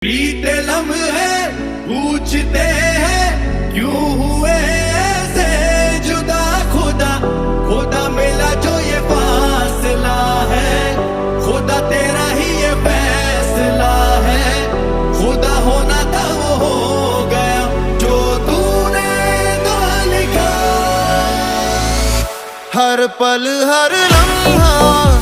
बीते लम्हे पूछते हैं क्यों हुए ऐसे जुदा। खुदा खुदा मिला जो ये फासला है, खुदा तेरा ही ये फैसला है। खुदा होना था वो हो गया जो तूने तो लिखा। हर पल हर लम्हा